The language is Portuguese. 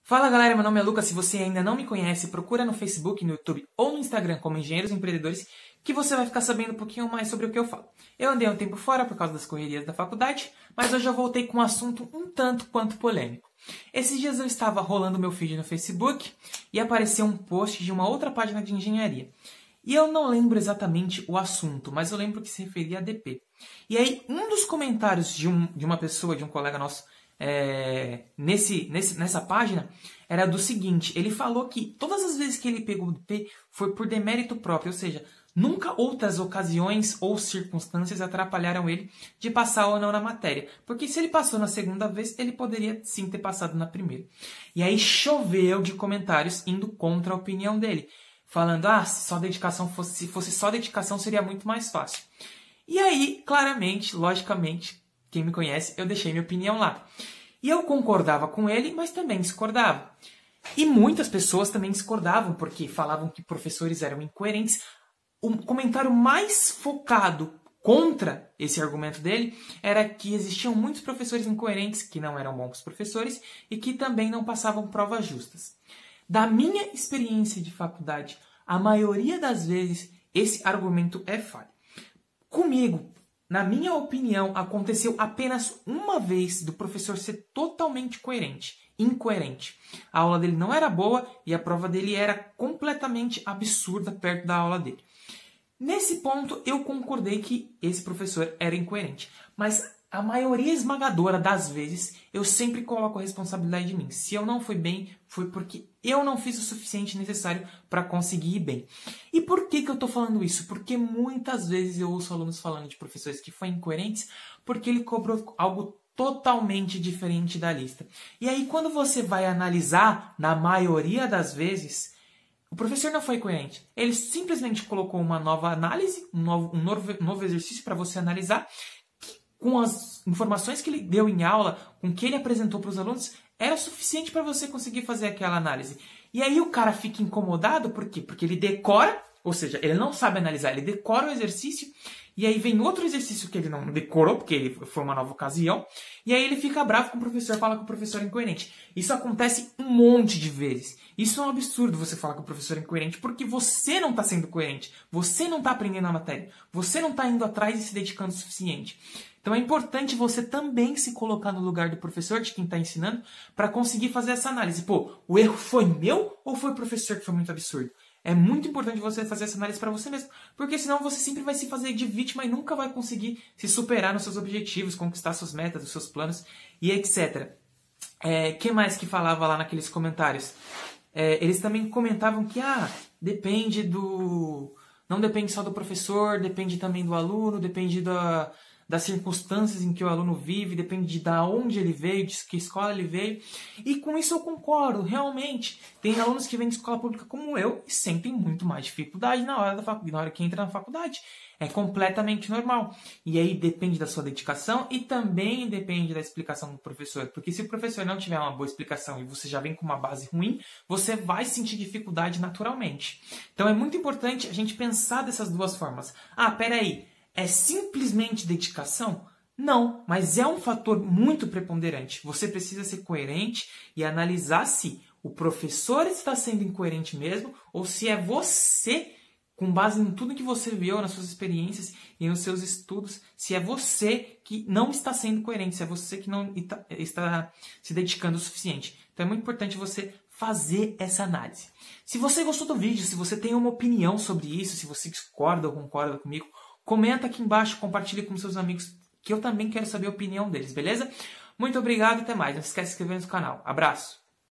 Fala galera, meu nome é Lucas. Se você ainda não me conhece, procura no Facebook, no YouTube ou no Instagram como Engenheiros Empreendedores, que você vai ficar sabendo um pouquinho mais sobre o que eu falo. Eu andei um tempo fora por causa das correrias da faculdade, mas hoje eu voltei com um assunto um tanto quanto polêmico. Esses dias eu estava rolando meu feed no Facebook e apareceu um post de uma outra página de engenharia. E eu não lembro exatamente o assunto, mas eu lembro que se referia a DP. E aí, um dos comentários de uma pessoa, de um colega nosso, nessa página, era do seguinte: ele falou que todas as vezes que ele pegou o DP foi por demérito próprio, ou seja, nunca outras ocasiões ou circunstâncias atrapalharam ele de passar ou não na matéria. Porque se ele passou na segunda vez, ele poderia sim ter passado na primeira. E aí choveu de comentários indo contra a opinião dele, falando, se só dedicação se fosse só dedicação seria muito mais fácil. E aí, claramente, logicamente, quem me conhece, eu deixei minha opinião lá. E eu concordava com ele, mas também discordava. E muitas pessoas também discordavam, porque falavam que professores eram incoerentes. O comentário mais focado contra esse argumento dele era que existiam muitos professores incoerentes, que não eram bons professores, e que também não passavam provas justas. Da minha experiência de faculdade, a maioria das vezes esse argumento é falho. Comigo, na minha opinião, aconteceu apenas uma vez do professor ser totalmente incoerente. A aula dele não era boa e a prova dele era completamente absurda perto da aula dele. Nesse ponto, eu concordei que esse professor era incoerente. Mas a maioria esmagadora das vezes, eu sempre coloco a responsabilidade de mim. Se eu não fui bem, foi porque eu não fiz o suficiente necessário para conseguir ir bem. E por que eu estou falando isso? Porque muitas vezes eu ouço alunos falando de professores que foram incoerentes porque ele cobrou algo totalmente diferente da lista. E aí, quando você vai analisar, na maioria das vezes, o professor não foi coerente. Ele simplesmente colocou uma nova análise, um novo exercício para você analisar, com as informações que ele deu em aula, com o que ele apresentou para os alunos, era suficiente para você conseguir fazer aquela análise. E aí o cara fica incomodado, por quê? Porque ele decora, ou seja, ele não sabe analisar, ele decora o exercício, e aí vem outro exercício que ele não decorou, porque foi uma nova ocasião, e aí ele fica bravo com o professor, fala que o professor é incoerente. Isso acontece um monte de vezes. Isso é um absurdo, você falar que o professor é incoerente, porque você não está sendo coerente, você não está aprendendo a matéria, você não está indo atrás e se dedicando o suficiente. Então é importante você também se colocar no lugar do professor, de quem está ensinando, para conseguir fazer essa análise. O erro foi meu ou foi o professor que foi muito absurdo? É muito importante você fazer essa análise para você mesmo, porque senão você sempre vai se fazer de vítima e nunca vai conseguir se superar nos seus objetivos, conquistar suas metas, os seus planos e etc. Que mais que falava lá naqueles comentários? Eles também comentavam que depende do... Não depende só do professor, depende também do aluno, depende das circunstâncias em que o aluno vive, depende de onde ele veio, de que escola ele veio. E com isso eu concordo, realmente. Tem alunos que vêm de escola pública como eu e sentem muito mais dificuldade na hora que entra na faculdade. É completamente normal. E aí depende da sua dedicação e também depende da explicação do professor. Porque se o professor não tiver uma boa explicação e você já vem com uma base ruim, você vai sentir dificuldade naturalmente. Então é muito importante a gente pensar dessas duas formas. Peraí. É simplesmente dedicação? Não, mas é um fator muito preponderante. Você precisa ser coerente e analisar se o professor está sendo incoerente mesmo ou se é você, com base em tudo que você viu, nas suas experiências e nos seus estudos, se é você que não está sendo coerente, se é você que não está se dedicando o suficiente. Então é muito importante você fazer essa análise. Se você gostou do vídeo, se você tem uma opinião sobre isso, se você discorda ou concorda comigo, comenta aqui embaixo, compartilhe com seus amigos, que eu também quero saber a opinião deles, beleza? Muito obrigado e até mais. Não se esquece de se inscrever no canal. Abraço!